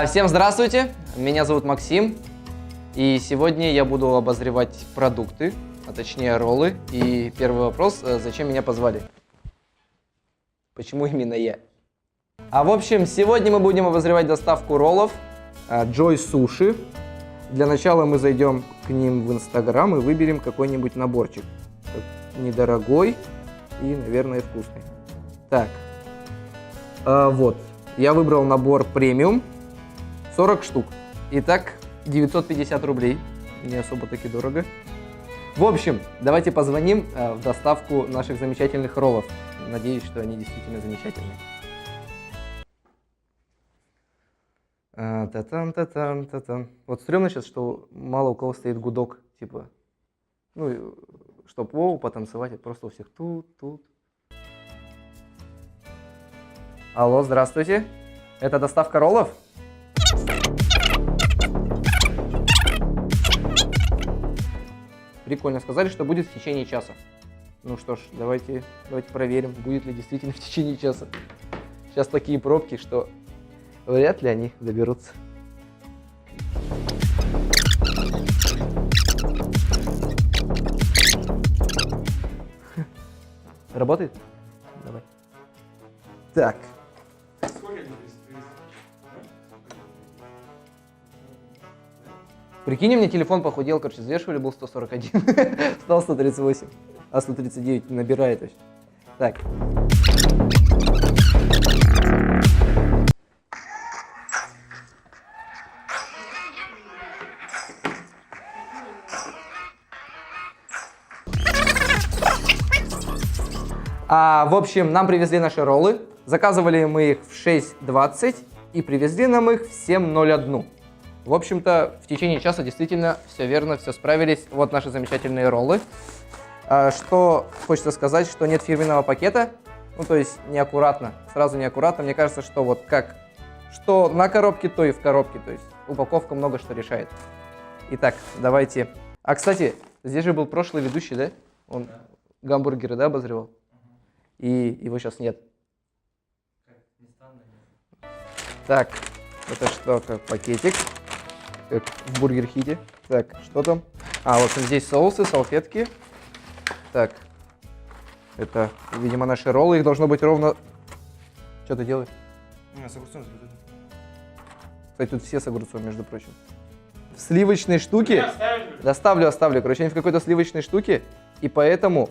Всем здравствуйте, меня зовут Максим, и сегодня я буду обозревать продукты, а точнее роллы. И первый вопрос, зачем меня позвали? Почему именно я? В общем, сегодня мы будем обозревать доставку роллов Joy Sushi. Для начала мы зайдем к ним в Инстаграм и выберем какой-нибудь наборчик. Недорогой и, наверное, вкусный. Так, вот, я выбрал набор премиум, 40 штук. Итак, 950 рублей, не особо таки дорого. В общем, давайте позвоним в доставку наших замечательных роллов. Надеюсь, что они действительно замечательные. Та-там. Вот стрёмно сейчас, что мало у кого стоит гудок, типа, ну, чтоб воу потанцевать, это просто у всех тут. Алло, здравствуйте. Это доставка роллов? Прикольно, сказали, что будет в течение часа. Ну что ж, давайте проверим, будет ли действительно в течение часа. Сейчас такие пробки, что вряд ли они доберутся. Работает? Давай. Так. Прикинь, у меня телефон похудел, короче, взвешивали, был 141, стал 138, а 139 набирает вообще. Так. В общем, нам привезли наши роллы, заказывали мы их в 6:20 и привезли нам их в 7:01. В общем-то, в течение часа действительно все верно, все справились. Вот наши замечательные роллы. Что хочется сказать, что нет фирменного пакета, ну то есть неаккуратно, сразу неаккуратно. Мне кажется, что вот как, что на коробке, то и в коробке, то есть упаковка много что решает. Итак, давайте. Кстати, здесь же был прошлый ведущий, да? Он гамбургеры, да, обозревал? И его сейчас нет. Так, это что, как пакетик? Как в Бургер Хите. Так, что там? В общем, здесь соусы, салфетки. Так, это, видимо, наши роллы. Их должно быть ровно... Что ты делаешь? С огурцом. Кстати, тут все с огурцом, между прочим. В сливочной штуке... Доставлю, оставлю. Короче, они в какой-то сливочной штуке. И поэтому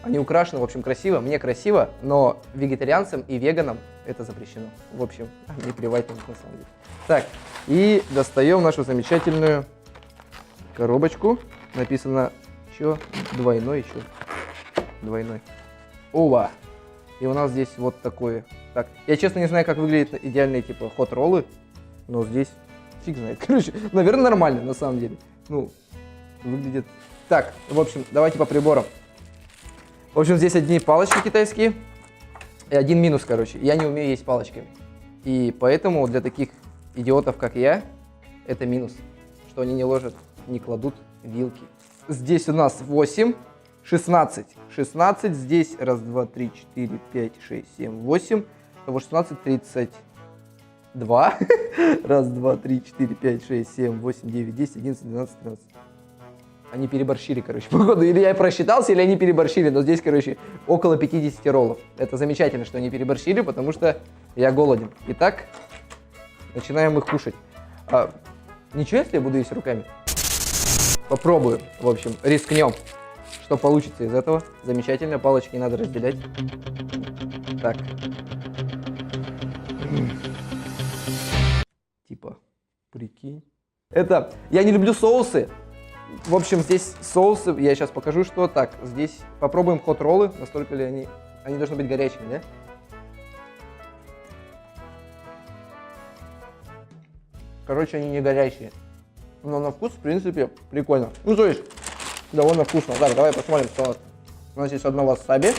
они украшены, в общем, красиво. Мне красиво, но вегетарианцам и веганам это запрещено. В общем, не плевать на них на самом деле. Так, и достаем нашу замечательную коробочку. Написано, что? Двойной еще. Двойной. Ова! И у нас здесь вот такое. Так, я честно не знаю, как выглядят идеальные типа хот-роллы, но здесь фиг знает. Короче, наверное, нормально на самом деле. Ну, выглядит... Так, в общем, давайте по приборам. В общем, здесь одни палочки китайские. И один минус, короче. Я не умею есть палочками. И поэтому для таких идиотов, как я, это минус. Что они не ложат, не кладут вилки. Здесь у нас 8, 16. 16, здесь 1, 2, 3, 4, 5, 6, 7, 8. Того 16, 32. 1, 2, 3, 4, 5, 6, 7, 8, 9, 10, 11, 12, 13. Они переборщили, короче, походу. Или я просчитался, или они переборщили. Но здесь, короче, около 50 роллов. Это замечательно, что они переборщили, потому что я голоден. Итак, начинаем их кушать. Ничего, если я буду есть руками? Попробую. В общем, рискнем. Что получится из этого? Замечательно. Палочки надо разделять. Так. Типа, прикинь. Это, я не люблю соусы. В общем, здесь соусы, я сейчас покажу, что. Так, здесь попробуем хот-роллы, настолько ли они должны быть горячими, да? Короче, они не горячие, но на вкус, в принципе, прикольно. Ну, то есть, довольно вкусно. Так, давай посмотрим, что у нас. У нас есть одно васаби.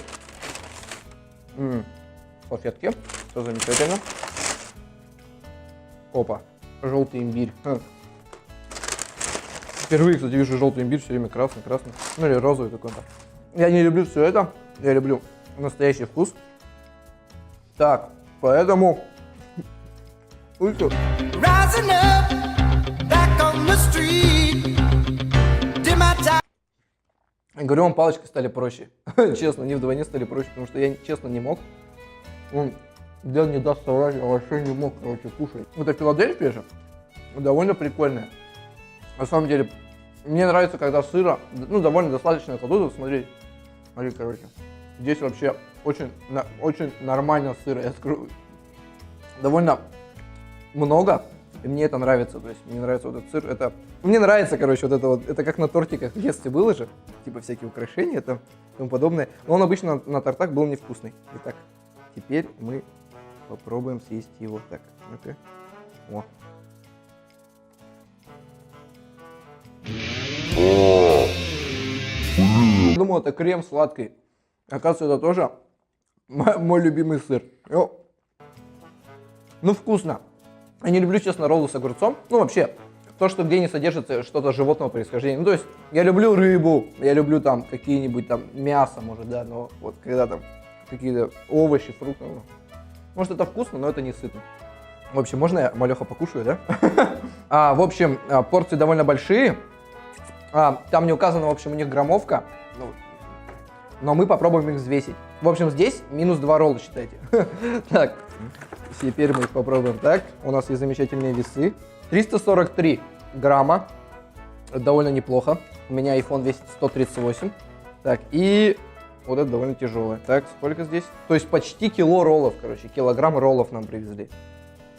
Салфетки, все замечательно. Опа, желтый имбирь. Впервые, кстати, вижу желтый имбирь, все время красный. Ну или розовый какой-то. Я не люблю все это, я люблю настоящий вкус. Так, поэтому... Rising up, back on the street. Did my time. Говорю, вам палочкой стали проще. Честно, не вдвойне стали проще, потому что я, честно, не мог. Дэн не даст соврать, я вообще не мог, короче, кушать. Это Филадельфия же довольно прикольная. На самом деле, мне нравится, когда сыра, ну, довольно достаточно кладут. Смотри, короче. Здесь вообще очень нормально сыра, я скажу. Довольно много, и мне это нравится. То есть мне нравится вот этот сыр. Это... Мне нравится, короче, вот это вот. Это как на тортиках в детстве было же. Типа всякие украшения там, и тому подобное. Но он обычно на тортах был невкусный. Итак, теперь мы попробуем съесть его. Так, ну-ка. О. Думал, это крем сладкий. Оказывается, это тоже мой любимый сыр. Ну, вкусно. Я не люблю, честно, роллы с огурцом. Ну, вообще, то, что где не содержится что-то животного происхождения. Ну, то есть, я люблю рыбу, я люблю там какие-нибудь там мясо, может, да, но вот когда там какие-то овощи, фрукты. Ну, может, это вкусно, но это не сытно. В общем, можно я, малеха, покушаю, да? В общем, порции довольно большие. Там не указано, в общем, у них граммовка. Но мы попробуем их взвесить. В общем, здесь минус 2 ролла, считайте. Так, теперь мы их попробуем. Так, у нас есть замечательные весы. 343 грамма. Это довольно неплохо. У меня iPhone весит 138. Так, и вот это довольно тяжелое. Так, сколько здесь? То есть почти кило роллов, короче. Килограмм роллов нам привезли.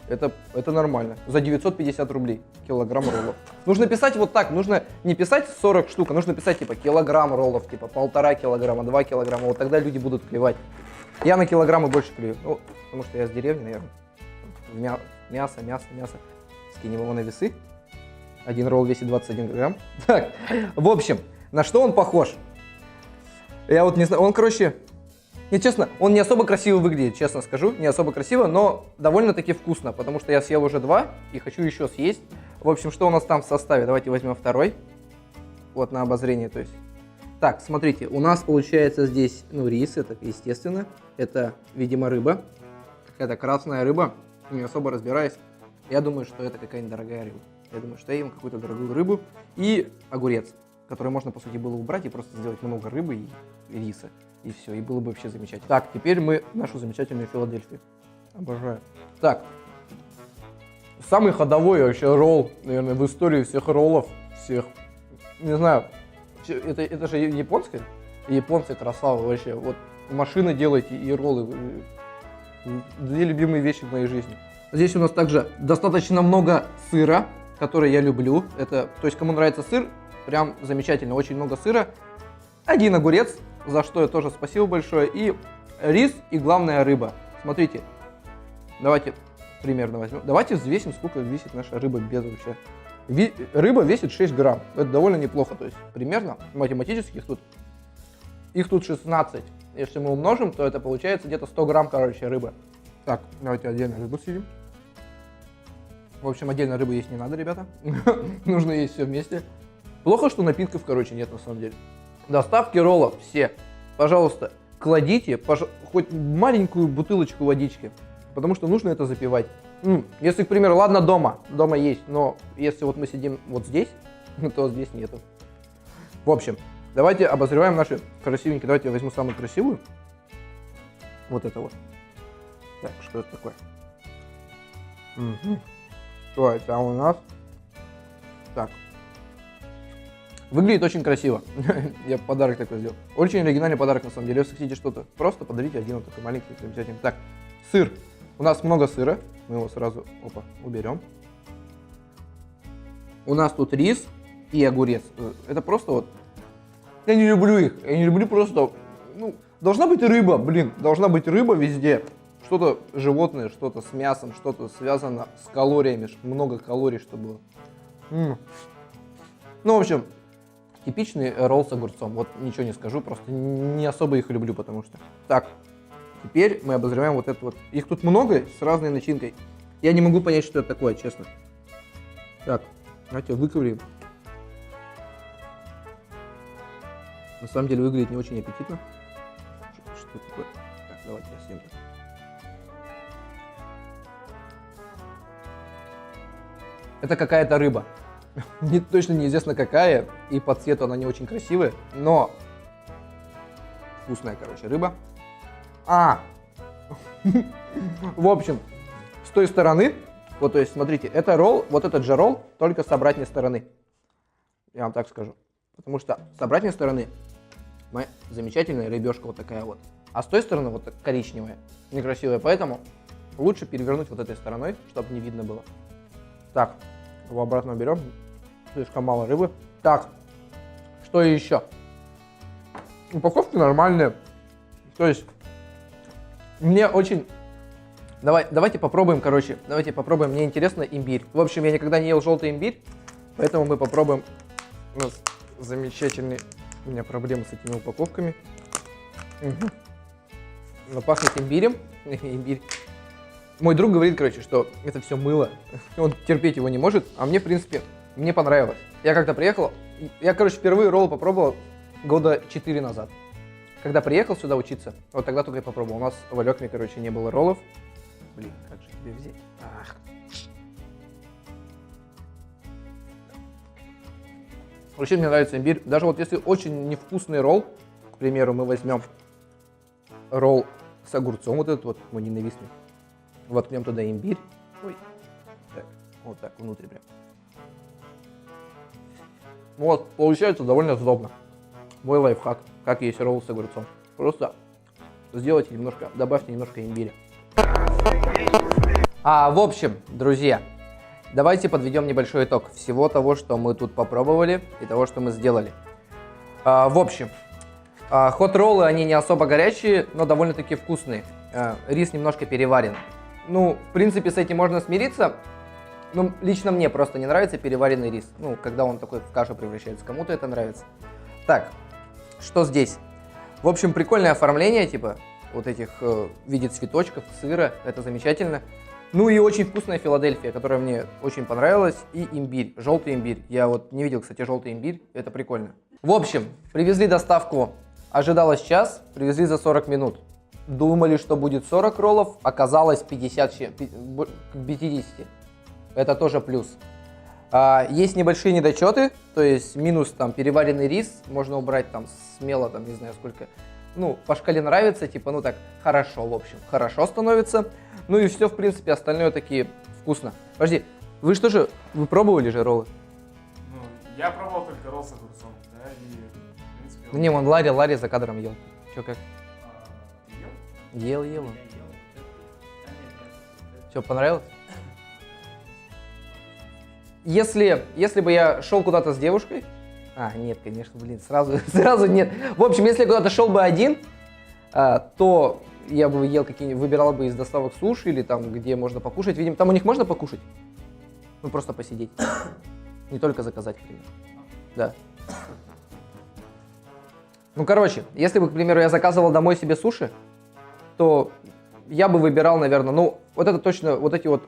Это нормально. За 950 рублей килограмм роллов. Нужно писать вот так. Нужно не писать 40 штук, а нужно писать типа килограмм роллов, типа 1,5 килограмма, 2 килограмма. Вот тогда люди будут клевать. Я на килограммы больше клею. Ну, потому что я с деревни, наверное. Мясо. Скинем его на весы. Один ролл весит 21 грамм. Так, в общем, на что он похож? Я вот не знаю. Он, короче... Не, честно, он не особо красиво выглядит, честно скажу, не особо красиво, но довольно-таки вкусно, потому что я съел уже 2 и хочу еще съесть. В общем, что у нас там в составе? Давайте возьмем второй, вот на обозрение, то есть. Так, смотрите, у нас получается здесь, ну, рис, это естественно, это, видимо, рыба, какая-то красная рыба, не особо разбираюсь. Я думаю, что это какая-нибудь дорогая рыба. Я думаю, что я ем какую-то дорогую рыбу и огурец, который можно, по сути, было убрать и просто сделать много рыбы и риса. И все, и было бы вообще замечательно. Так, теперь мы нашу замечательную Филадельфию. Обожаю. Так, самый ходовой вообще ролл, наверное, в истории всех роллов, всех. Не знаю, это же японское? Японцы красавы вообще. Вот машины делайте и роллы. Две любимые вещи в моей жизни. Здесь у нас также достаточно много сыра, который я люблю. Это, то есть, кому нравится сыр, прям замечательно. Очень много сыра. Один огурец, за что я тоже спасибо большое. И рис, и главное рыба. Смотрите, давайте примерно возьмем. Давайте взвесим, сколько весит наша рыба без вообще. Рыба весит 6 грамм. Это довольно неплохо. То есть примерно математически их тут 16. Если мы умножим, то это получается где-то 100 грамм, короче, рыбы. Так, давайте отдельно рыбу съедим. В общем, отдельно рыбу есть не надо, ребята. Нужно есть все вместе. Плохо, что напитков, короче, нет на самом деле. Доставки роллов все, пожалуйста, кладите хоть маленькую бутылочку водички, потому что нужно это запивать. Если, к примеру, ладно, дома есть, но если вот мы сидим вот здесь, то здесь нету. В общем, давайте обозреваем наши красивенькие. Давайте я возьму самую красивую. Вот это вот. Так, что это такое? Что это у нас? Так. Выглядит очень красиво. Я подарок такой сделал. Очень оригинальный подарок, на самом деле. Если хотите что-то, просто подарите один вот такой маленький, замечательный. Так, сыр. У нас много сыра. Мы его сразу, уберем. У нас тут рис и огурец. Это просто вот... Я не люблю их. Я не люблю просто... Ну, должна быть рыба, блин. Должна быть рыба везде. Что-то животное, что-то с мясом, что-то связано с калориями. Много калорий, чтобы было. Ну, в общем... Типичный ролл с огурцом. Вот ничего не скажу, просто не особо их люблю, потому что... Так, теперь мы обозреваем вот это вот. Их тут много, с разной начинкой. Я не могу понять, что это такое, честно. Так, давайте выковыряем. На самом деле выглядит не очень аппетитно. Что это такое? Так, давайте я съем. Это какая-то рыба. Точно неизвестно какая, и по цвету она не очень красивая, но вкусная, короче, рыба. В общем, с той стороны, вот, то есть, смотрите, это ролл, вот этот же ролл, только с обратной стороны. Я вам так скажу. Потому что с обратной стороны моя замечательная рыбешка вот такая вот. А с той стороны вот так коричневая, некрасивая. Поэтому лучше перевернуть вот этой стороной, чтобы не видно было. Так, его обратно берем. Слишком мало рыбы. Так, что еще? Упаковки нормальные. То есть, мне очень... Давайте попробуем, короче. Давайте попробуем. Мне интересно имбирь. В общем, я никогда не ел желтый имбирь. Поэтому мы попробуем. У нас замечательный... У меня проблемы с этими упаковками. Угу. Но пахнет имбирем. Имбирь. Мой друг говорит, короче, что это все мыло. Он терпеть его не может. А мне, в принципе, мне понравилось. Я как-то приехал. Я, короче, впервые ролл попробовал года 4 назад. Когда приехал сюда учиться, вот тогда только я попробовал. У нас в Алекме, короче, не было роллов. Блин, как же тебе взять? Ах. Вообще мне нравится имбирь. Даже вот если очень невкусный ролл, к примеру, мы возьмем ролл с огурцом, вот этот вот мой ненавистный, воткнем туда имбирь. Ой. Так, вот так, внутрь прям. Вот, получается довольно сдобно. Мой лайфхак, как есть ролл с огурцом. Просто сделайте немножко, добавьте немножко имбиря. В общем, друзья, давайте подведем небольшой итог всего того, что мы тут попробовали и того, что мы сделали. В общем, хот-роллы, они не особо горячие, но довольно-таки вкусные. Рис немножко переварен. Ну, в принципе, с этим можно смириться. Ну, лично мне просто не нравится переваренный рис. Ну, когда он такой в кашу превращается. Кому-то это нравится. Так, что здесь? В общем, прикольное оформление, типа, вот этих в виде цветочков, сыра. Это замечательно. Ну и очень вкусная Филадельфия, которая мне очень понравилась. И имбирь, желтый имбирь. Я вот не видел, кстати, желтый имбирь. Это прикольно. В общем, привезли доставку. Ожидалось час, привезли за 40 минут. Думали, что будет 40 роллов, оказалось 50 к 50. Это тоже плюс. Есть небольшие недочеты, то есть минус там переваренный рис, можно убрать там смело, там не знаю сколько. Ну, по шкале нравится, типа, ну так, хорошо, в общем, хорошо становится. Ну и все, в принципе, остальное таки вкусно. Подожди, вы что же, вы пробовали же роллы? Ну, я пробовал только ролл с огурцом, да, и, в принципе... Ну, не, вон Ларри за кадром ел. Че, как? Ел? Ел. Все, понравилось? Если бы я шел куда-то с девушкой... нет, конечно, блин, сразу нет. В общем, если я куда-то шел бы один, то я бы ел какие-нибудь, выбирал бы из доставок суши или там, где можно покушать. Видимо, там у них можно покушать? Ну, просто посидеть. Не только заказать, к примеру. Да. Ну, короче, если бы, к примеру, я заказывал домой себе суши, то я бы выбирал, наверное, ну, вот это точно, вот эти вот,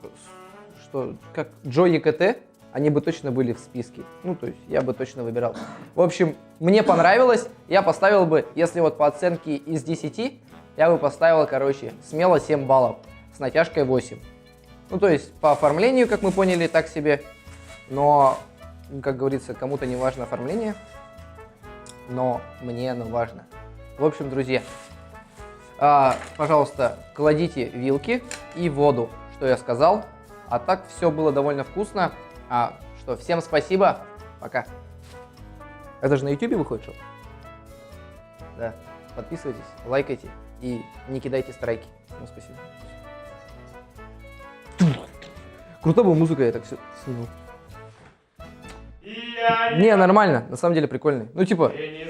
что, как Джо ЕКТ, они бы точно были в списке. Ну, то есть, я бы точно выбирал. В общем, мне понравилось, я поставил бы, если вот по оценке из 10, я бы поставил, короче, смело 7 баллов, с натяжкой 8. Ну, то есть, по оформлению, как мы поняли, так себе, но, как говорится, кому-то не важно оформление, но мне оно важно. В общем, друзья, пожалуйста, кладите вилки и воду, что я сказал. А так все было довольно вкусно. Что, всем спасибо. Пока. Это же на YouTube выходит шоу? Да. Подписывайтесь, лайкайте и не кидайте страйки. Ну, спасибо. Крутая была музыка, я так все сниму. Не, нормально. На самом деле прикольный. Ну, типа...